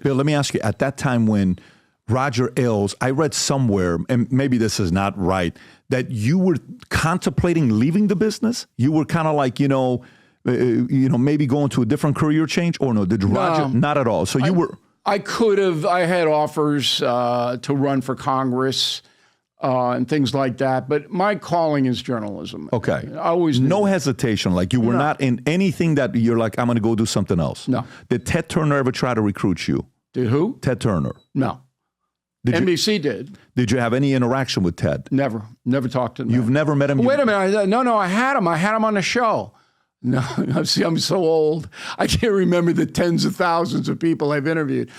Bill, let me ask you, at that time when Roger Ailes, I read somewhere, and maybe this is not right, that you were contemplating leaving the business? You were kind of like, maybe going to a different career change? Or no, did Roger? Not at all. So you were... I had offers to run for Congress and things like that, but my calling is journalism. Okay. I always knew. No hesitation. Like you were not in anything that you're like, I'm going to go do something else. No. Did Ted Turner ever try to recruit you? Did who? Ted Turner. No. NBC did. Did you have any interaction with Ted? Never talked to him. You've never met him? Wait a minute. No, I had him. I had him on the show. No, see, I'm so old. I can't remember the tens of thousands of people I've interviewed.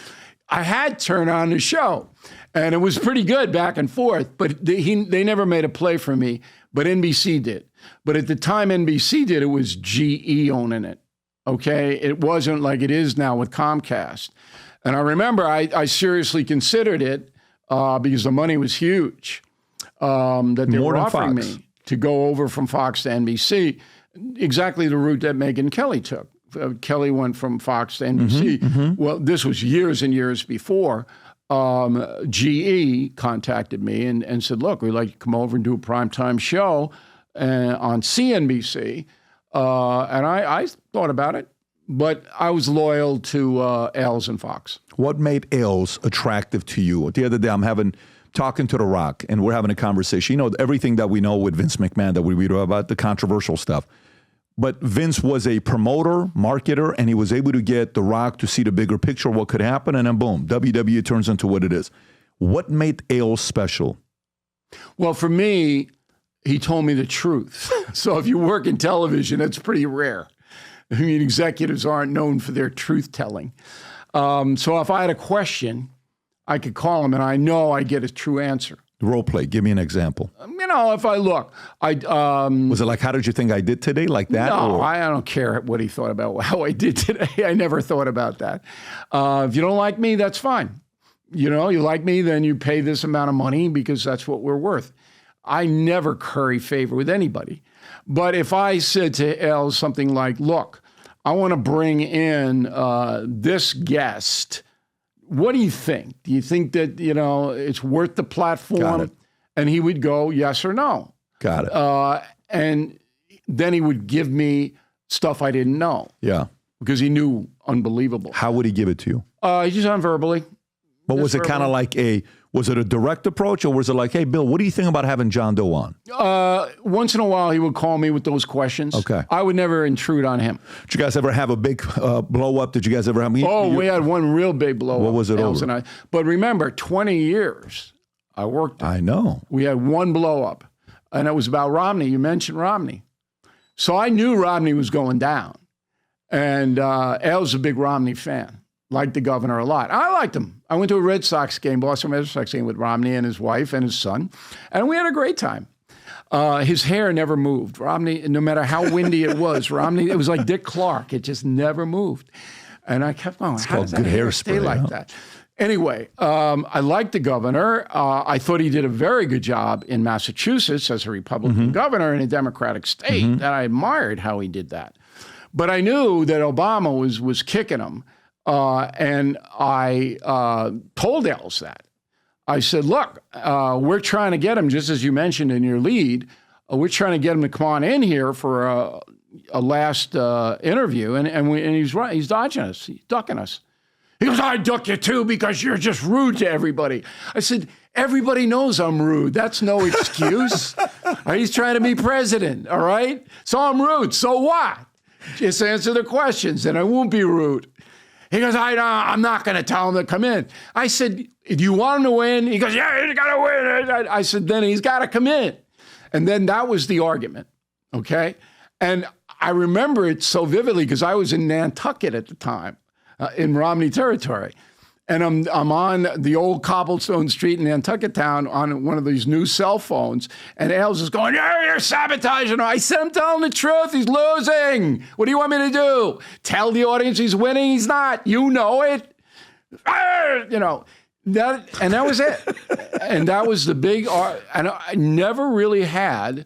I had Turner on the show, and it was pretty good back and forth, but they never made a play for me, but NBC did. But at the time NBC did, it was GE owning it, okay? It wasn't like it is now with Comcast. And I remember I seriously considered it because the money was huge that they were offering me to go over from Fox to NBC. Exactly the route that Megyn Kelly took. Kelly went from Fox to NBC. Well, this was years and years before. GE contacted me and said, look, we'd like you to come over and do a primetime show on CNBC. And I thought about it, but I was loyal to Ailes and Fox. What made Ailes attractive to you? The other day, I'm talking to The Rock, and we're having a conversation. Everything that we know with Vince McMahon that we read about, the controversial stuff. But Vince was a promoter, marketer, and he was able to get The Rock to see the bigger picture of what could happen, and then boom, WWE turns into what it is. What made Ailes special? Well, for me, he told me the truth. So if you work in television, that's pretty rare. I mean, executives aren't known for their truth-telling. So if I had a question, I could call him, and I know I get a true answer. Role play. Give me an example. If I look, was it like, how did you think I did today? Like that? No, I don't care what he thought about how I did today. I never thought about that. If you don't like me, that's fine. You like me, then you pay this amount of money because that's what we're worth. I never curry favor with anybody. But if I said to Ailes something like, look, I want to bring in this guest. What do you think? Do you think that, it's worth the platform? Got it. And he would go, yes or no. Got it. And then he would give me stuff I didn't know. Yeah. Because he knew unbelievable. How would he give it to you? Just verbally. But was it kind of like was it a direct approach, or was it like, hey, Bill, what do you think about having John Doe on? Once in a while, he would call me with those questions. Okay. I would never intrude on him. Did you guys ever have a big blow up? Did you guys ever have? We had one real big blow up. What was it over? But remember, 20 years I worked there. I know. We had one blow up, and it was about Romney. You mentioned Romney. So I knew Romney was going down. And Ailes was a big Romney fan. Liked the governor a lot. I liked him. I went to a Red Sox game, Boston Red Sox game with Romney and his wife and his son, and we had a great time. His hair never moved. Romney, no matter how windy it was, Romney, it was like Dick Clark. It just never moved. And I kept going, how does that hair stay like that? Anyway, I liked the governor. I thought he did a very good job in Massachusetts as a Republican governor in a Democratic state, and I admired how he did that. But I knew that Obama was kicking him. And I told Ailes that. I said, look, we're trying to get him, just as you mentioned in your lead, we're trying to get him to come on in here for a last interview. And he's right. He's dodging us. He's ducking us. He goes, I duck you too because you're just rude to everybody. I said, everybody knows I'm rude. That's no excuse. He's trying to be president, all right? So I'm rude. So what? Just answer the questions and I won't be rude. He goes, I'm not going to tell him to come in. I said, do you want him to win? He goes, yeah, he's got to win. I said, then he's got to come in. And then that was the argument, okay? And I remember it so vividly because I was in Nantucket at the time, in Romney territory. And I'm on the old cobblestone street in Nantucket town on one of these new cell phones. And Ailes is going, yeah, you're sabotaging. I said, I'm telling the truth. He's losing. What do you want me to do? Tell the audience he's winning? He's not. You know it. That was it. And that was the big, and I never really had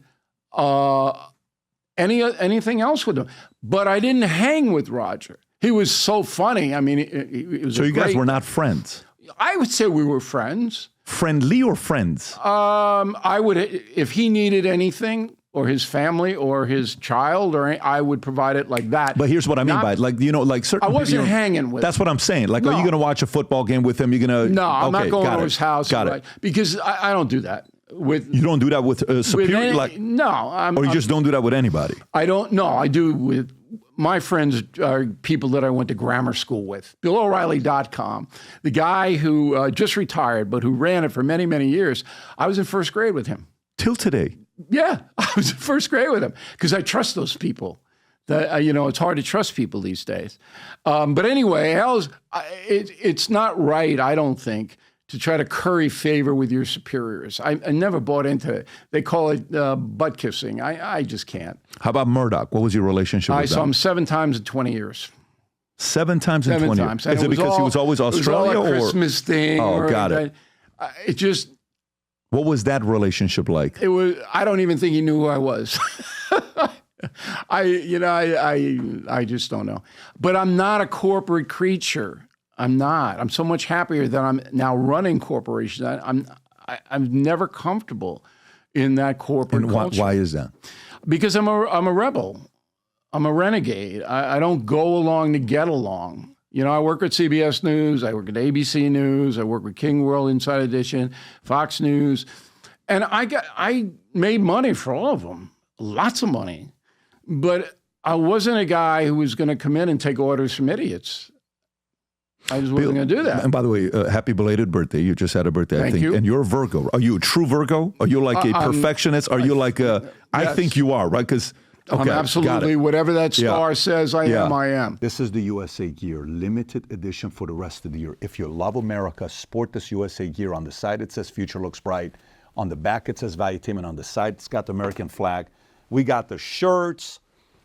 anything else with him. But I didn't hang with Roger. He was so funny. I mean, it was So you guys were not friends? I would say we were friends. Friendly or friends? I would, if he needed anything, or his family, or his child, I would provide it like that. But here's what I mean by it. Like, like certain I wasn't people, hanging with That's him. what I'm saying. Like, are you going to watch a football game with him? You're going to... No, I'm not going to his house. Got it. Because I don't do that. You don't do that with superior... no. Or you just don't do that with anybody? I don't. No, I do with... My friends are people that I went to grammar school with. BillO'Reilly.com. The guy who just retired, but who ran it for many, many years. I was in first grade with him. Till today? Yeah, I was in first grade with him because I trust those people. It's hard to trust people these days. But anyway, it's not right, I don't think, to try to curry favor with your superiors. I never bought into it. They call it butt kissing. I just can't. How about Murdoch? What was your relationship with him? I saw him 7 times in 20 years. 7 times in 20 years? And Is it because he was always Australia? It was all a Christmas thing. Oh, got it. It just... What was that relationship like? It was. I don't even think he knew who I was. I just don't know. But I'm not a corporate creature. I'm not. I'm so much happier that I'm now running corporations. I'm never comfortable in that corporate culture. Why is that? Because I'm a rebel. I'm a renegade. I don't go along to get along. I work at CBS News, I work at ABC News, I work with King World Inside Edition, Fox News, and I made money for all of them, lots of money, but I wasn't a guy who was going to come in and take orders from idiots. I just wasn't going to do that. And by the way, happy belated birthday. You just had a birthday, I think. Thank you. And you're a Virgo. Are you a true Virgo? Are you like a perfectionist? Are you like a... Yes. I think you are, right? Because... Okay, absolutely. Whatever that star says I am. This is the USA gear, limited edition for the rest of the year. If you love America, sport this USA gear. On the side, it says Future Looks Bright. On the back, it says Valuetainment. On the side, it's got the American flag. We got the shirts.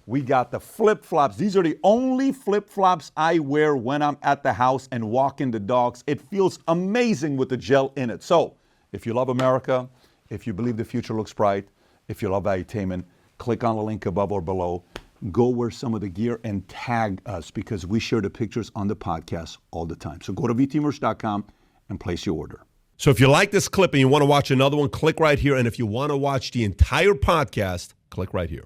We got the flip-flops. These are the only flip-flops I wear when I'm at the house and walking the dogs. It feels amazing with the gel in it. So, if you love America, if you believe the future looks bright, if you love Valuetainment, click on the link above or below. Go wear some of the gear and tag us because we share the pictures on the podcast all the time. So go to vtmerch.com and place your order. So if you like this clip and you want to watch another one, click right here. And if you want to watch the entire podcast, click right here.